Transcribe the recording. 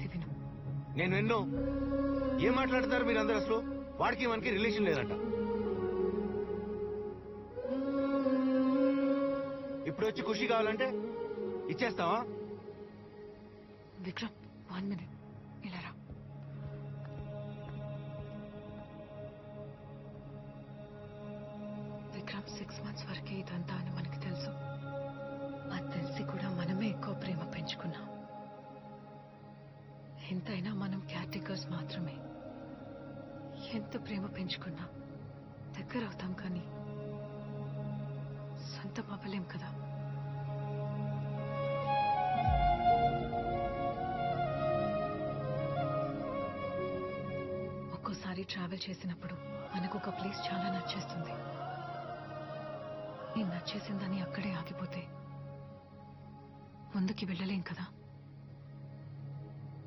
చెప్పేది విను. నేను విన్నో. ఏం మాట్లాడుతున్నారు మీరు అందరు? అసలు వాడికి మనకి రిలేషన్ లేదంట. ఇప్పుడు వచ్చి ఖుషి కావాలంటే ఇచ్చేస్తావా? విక్రమ్ 1 minute ఇలా రా. విక్రమ్ 6 months వరకే ఇదంతా అని మనకి తెలుసు. అది తెలిసి కూడా మనమే ఎక్కువ ప్రేమ పెంచుకున్నాం. ఎంతైనా మనం కేర్ టేకర్స్ మాత్రమే. ఎంత ప్రేమ పెంచుకున్నా దగ్గర అవుతాం కానీ సొంతం అవ్వలేం కదా. ఒక్కోసారి ట్రావెల్ చేసినప్పుడు మనకు ఒక ప్లేస్ చాలా నచ్చేస్తుంది. ఈ నచ్చేసిందని అక్కడే ఆగిపోతే ముందుకి వెళ్ళలేం కదా.